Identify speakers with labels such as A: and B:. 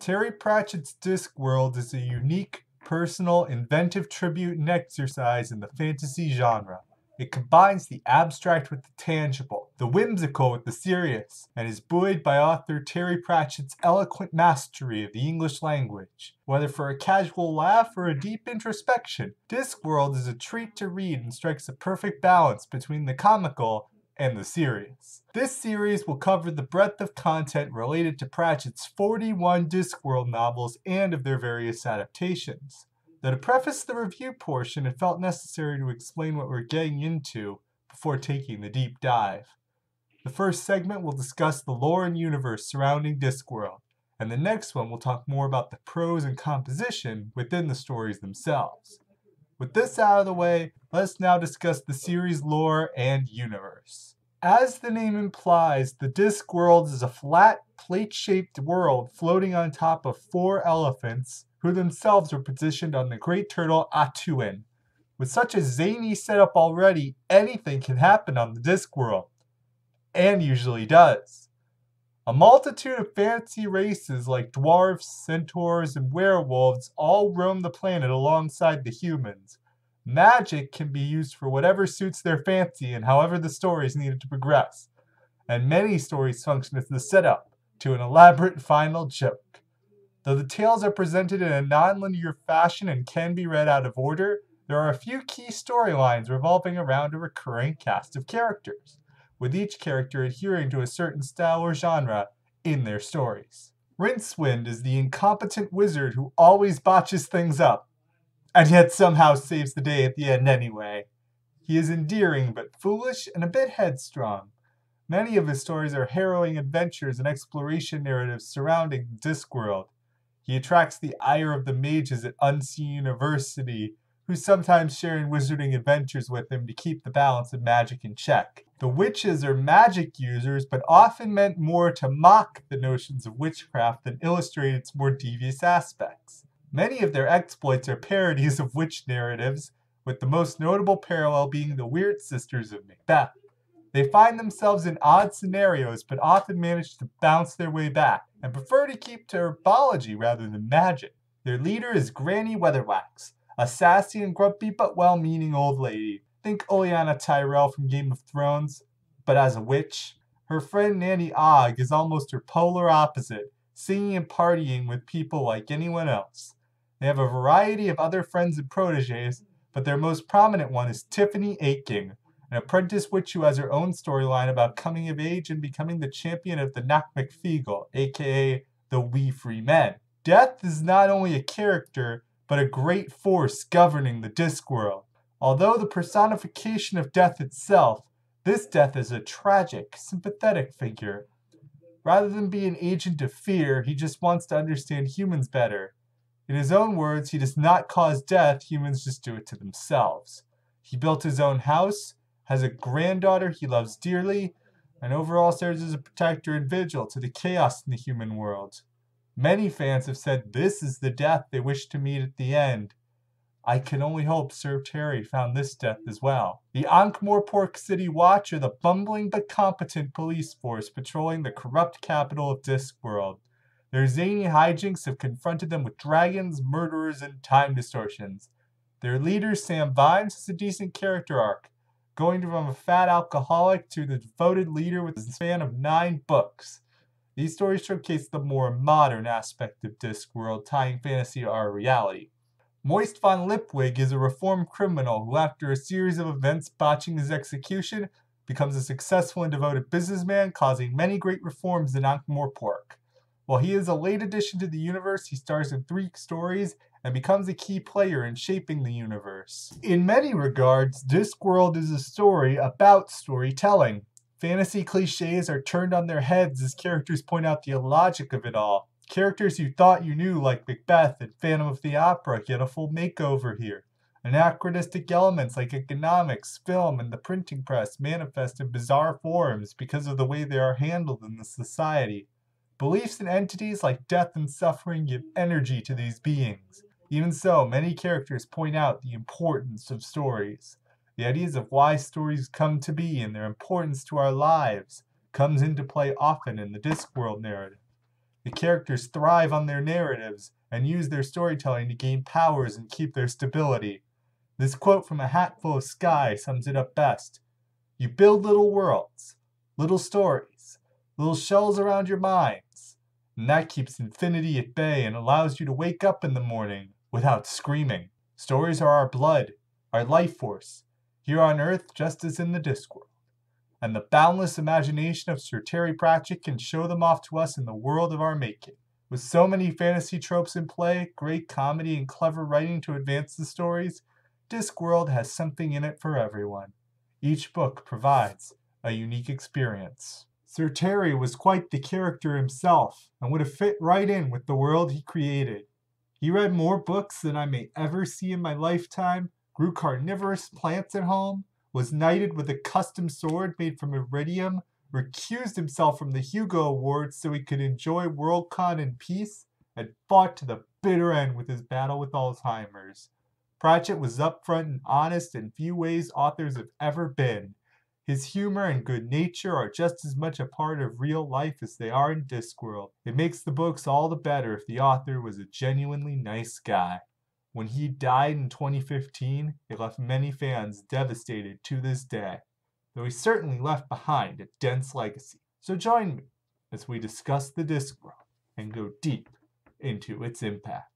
A: Terry Pratchett's Discworld is a unique, personal, inventive tribute and exercise in the fantasy genre. It combines the abstract with the tangible, the whimsical with the serious, and is buoyed by author Terry Pratchett's eloquent mastery of the English language. Whether for a casual laugh or a deep introspection, Discworld is a treat to read and strikes a perfect balance between the comical and the serious. This series will cover the breadth of content related to Pratchett's 41 Discworld novels and of their various adaptations. Though to preface the review portion, it felt necessary to explain what we're getting into before taking the deep dive. The first segment will discuss the lore and universe surrounding Discworld, and the next one will talk more about the prose and composition within the stories themselves. With this out of the way, let's now discuss the series' lore and universe. As the name implies, the Discworld is a flat, plate-shaped world floating on top of 4 elephants, who themselves are positioned on the great turtle Atuin. With such a zany setup already, anything can happen on the Discworld, and usually does. A multitude of fantasy races like dwarves, centaurs, and werewolves all roam the planet alongside the humans. Magic can be used for whatever suits their fancy and however the story is needed to progress, and many stories function as the setup to an elaborate final joke. Though the tales are presented in a non-linear fashion and can be read out of order, there are a few key storylines revolving around a recurring cast of characters, with each character adhering to a certain style or genre in their stories. Rincewind is the incompetent wizard who always botches things up, and yet somehow saves the day at the end anyway. He is endearing but foolish and a bit headstrong. Many of his stories are harrowing adventures and exploration narratives surrounding Discworld. He attracts the ire of the mages at Unseen University, who sometimes share in wizarding adventures with him to keep the balance of magic in check. The witches are magic users, but often meant more to mock the notions of witchcraft than illustrate its more devious aspects. Many of their exploits are parodies of witch narratives, with the most notable parallel being the Weird Sisters of Macbeth. They find themselves in odd scenarios, but often manage to bounce their way back, and prefer to keep to herbology rather than magic. Their leader is Granny Weatherwax, a sassy and grumpy but well-meaning old lady. Think Olenna Tyrell from Game of Thrones, but as a witch. Her friend Nanny Ogg is almost her polar opposite, singing and partying with people like anyone else. They have a variety of other friends and proteges, but their most prominent one is Tiffany Aking, an apprentice witch who has her own storyline about coming of age and becoming the champion of the Knock-McFeagle, aka the We Free Men. Death is not only a character, but a great force governing the Discworld. Although the personification of death itself, this death is a tragic, sympathetic figure. Rather than be an agent of fear, he just wants to understand humans better. In his own words, he does not cause death, humans just do it to themselves. He built his own house, has a granddaughter he loves dearly, and overall serves as a protector and vigil to the chaos in the human world. Many fans have said this is the death they wish to meet at the end. I can only hope Sir Terry found this death as well. The Ankh-Morpork City Watch are the bumbling but competent police force patrolling the corrupt capital of Discworld. Their zany hijinks have confronted them with dragons, murderers, and time distortions. Their leader, Sam Vimes, has a decent character arc, going from a fat alcoholic to the devoted leader with a span of 9 books. These stories showcase the more modern aspect of Discworld, tying fantasy to our reality. Moist von Lipwig is a reformed criminal who, after a series of events botching his execution, becomes a successful and devoted businessman, causing many great reforms in Ankh-Morpork. While he is a late addition to the universe, he stars in 3 stories and becomes a key player in shaping the universe. In many regards, Discworld is a story about storytelling. Fantasy cliches are turned on their heads as characters point out the illogic of it all. Characters you thought you knew, like Macbeth and Phantom of the Opera, get a full makeover here. Anachronistic elements like economics, film, and the printing press manifest in bizarre forms because of the way they are handled in the society. Beliefs in entities like death and suffering give energy to these beings. Even so, many characters point out the importance of stories. The ideas of why stories come to be and their importance to our lives comes into play often in the Discworld narrative. The characters thrive on their narratives and use their storytelling to gain powers and keep their stability. This quote from A Hatful of Sky sums it up best. You build little worlds, little stories, little shells around your minds, and that keeps infinity at bay and allows you to wake up in the morning without screaming. Stories are our blood, our life force, here on Earth just as in the Discworld. And the boundless imagination of Sir Terry Pratchett can show them off to us in the world of our making. With so many fantasy tropes in play, great comedy, and clever writing to advance the stories, Discworld has something in it for everyone. Each book provides a unique experience. Sir Terry was quite the character himself, and would have fit right in with the world he created. He read more books than I may ever see in my lifetime, grew carnivorous plants at home, was knighted with a custom sword made from iridium, recused himself from the Hugo Awards so he could enjoy Worldcon in peace, and fought to the bitter end with his battle with Alzheimer's. Pratchett was upfront and honest in few ways authors have ever been. His humor and good nature are just as much a part of real life as they are in Discworld. It makes the books all the better if the author was a genuinely nice guy. When he died in 2015, it left many fans devastated to this day, though he certainly left behind a dense legacy. So join me as we discuss the Discworld and go deep into its impact.